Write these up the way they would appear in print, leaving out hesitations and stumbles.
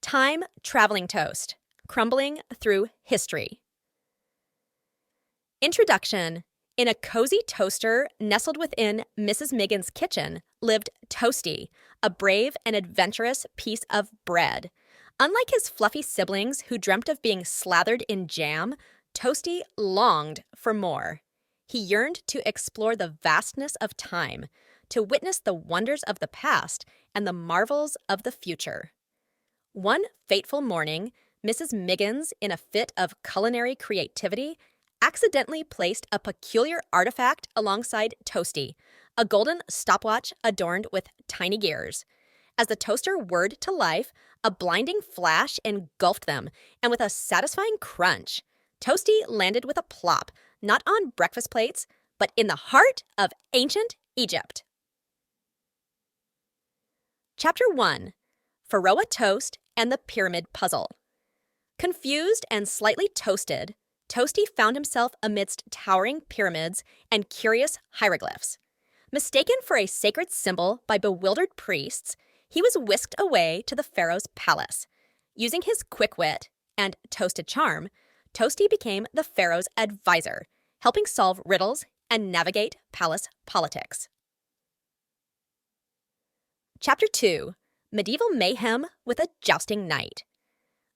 Time Traveling Toast, Crumbling Through History. Introduction. In a cozy toaster nestled within Mrs. Miggins' kitchen lived Toasty, a brave and adventurous piece of bread. Unlike his fluffy siblings who dreamt of being slathered in jam, Toasty longed for more. He yearned to explore the vastness of time, to witness the wonders of the past and the marvels of the future. One fateful morning, Mrs. Miggins, in a fit of culinary creativity, accidentally placed a peculiar artifact alongside Toasty, a golden stopwatch adorned with tiny gears. As the toaster whirred to life, a blinding flash engulfed them, and with a satisfying crunch, Toasty landed with a plop, not on breakfast plates, but in the heart of ancient Egypt. Chapter 1. Pharaoh Toast and the Pyramid Puzzle. Confused and slightly toasted, Toasty found himself amidst towering pyramids and curious hieroglyphs. Mistaken for a sacred symbol by bewildered priests, he was whisked away to the pharaoh's palace. Using his quick wit and toasted charm, Toasty became the pharaoh's advisor, helping solve riddles and navigate palace politics. Chapter 2. Medieval Mayhem with a Jousting Knight.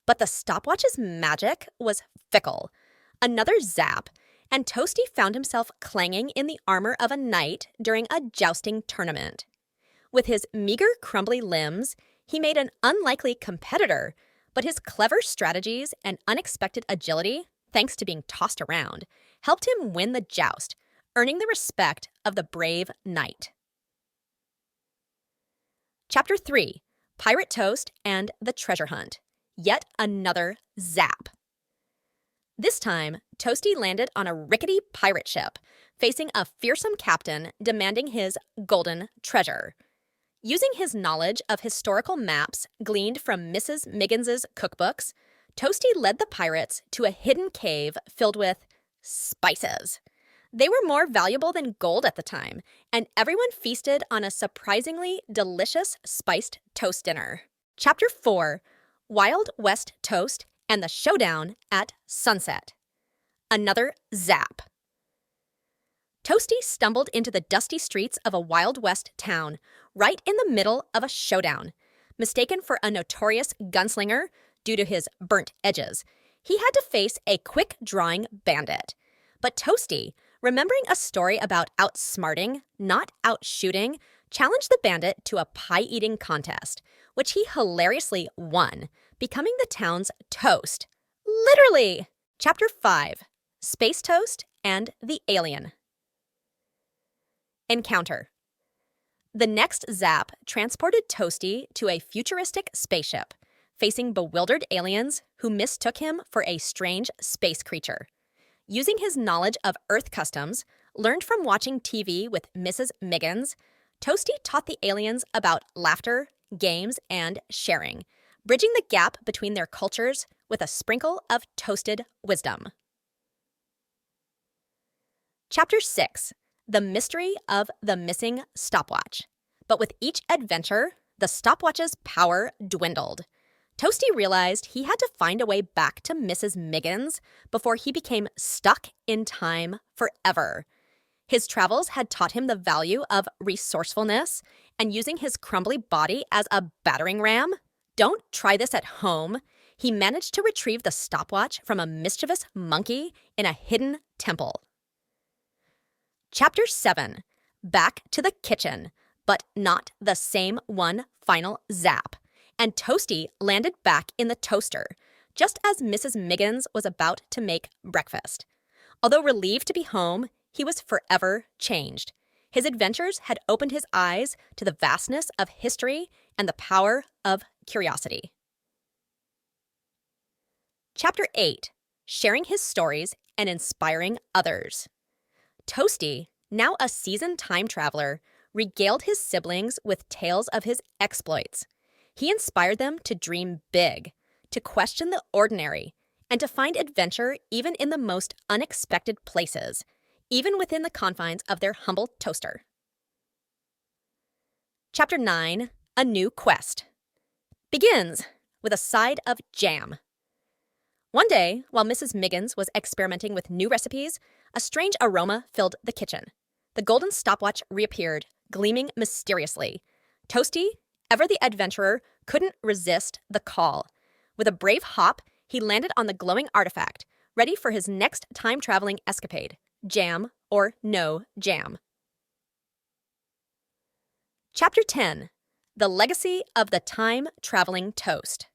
But the stopwatch's magic was fickle. Another zap, and Toasty found himself clanging in the armor of a knight during a jousting tournament. With his meager, crumbly limbs, he made an unlikely competitor, but his clever strategies and unexpected agility, thanks to being tossed around, helped him win the joust, earning the respect of the brave knight. Chapter 3. Pirate Toast and the Treasure Hunt. Yet another zap. This time, Toasty landed on a rickety pirate ship, facing a fearsome captain demanding his golden treasure. Using his knowledge of historical maps gleaned from Mrs. Miggins's cookbooks, Toasty led the pirates to a hidden cave filled with spices. They were more valuable than gold at the time, and everyone feasted on a surprisingly delicious spiced toast dinner. Chapter 4. Wild West Toast and the Showdown at Sunset. Another zap. Toasty stumbled into the dusty streets of a Wild West town, right in the middle of a showdown. Mistaken for a notorious gunslinger due to his burnt edges, he had to face a quick-drawing bandit. But Toasty, remembering a story about outsmarting, not outshooting, challenged the bandit to a pie-eating contest, which he hilariously won, becoming the town's toast. Literally! Chapter 5. Space Toast and the Alien. Encounter. The next zap transported Toasty to a futuristic spaceship, facing bewildered aliens who mistook him for a strange space creature. Using his knowledge of Earth customs, learned from watching TV with Mrs. Miggins, Toasty taught the aliens about laughter, games, and sharing, bridging the gap between their cultures with a sprinkle of toasted wisdom. Chapter 6. The Mystery of the Missing Stopwatch. But with each adventure, the stopwatch's power dwindled. Toasty realized he had to find a way back to Mrs. Miggins before he became stuck in time forever. His travels had taught him the value of resourcefulness and using his crumbly body as a battering ram. Don't try this at home. He managed to retrieve the stopwatch from a mischievous monkey in a hidden temple. Chapter 7. Back to the kitchen, but not the same one final zap. And Toasty landed back in the toaster, just as Mrs. Miggins was about to make breakfast. Although relieved to be home, he was forever changed. His adventures had opened his eyes to the vastness of history and the power of curiosity. Chapter 8. Sharing his stories and inspiring others. Toasty, now a seasoned time traveler, regaled his siblings with tales of his exploits. He inspired them to dream big, to question the ordinary, and to find adventure even in the most unexpected places, even within the confines of their humble toaster. Chapter 9. A New Quest. Begins. with a side of jam. One day, while Mrs. Miggins was experimenting with new recipes, a strange aroma filled the kitchen. The golden stopwatch reappeared, gleaming mysteriously. Toasty, ever the adventurer, couldn't resist the call. With a brave hop, he landed on the glowing artifact, ready for his next time-traveling escapade, jam or no jam. Chapter 10. The Legacy of the Time-Traveling Toast.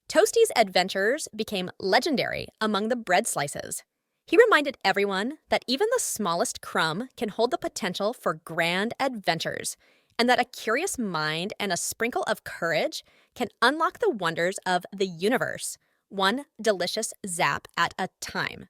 Toasty's adventures became legendary among the bread slices. He reminded everyone that even the smallest crumb can hold the potential for grand adventures, and that a curious mind and a sprinkle of courage can unlock the wonders of the universe, one delicious zap at a time.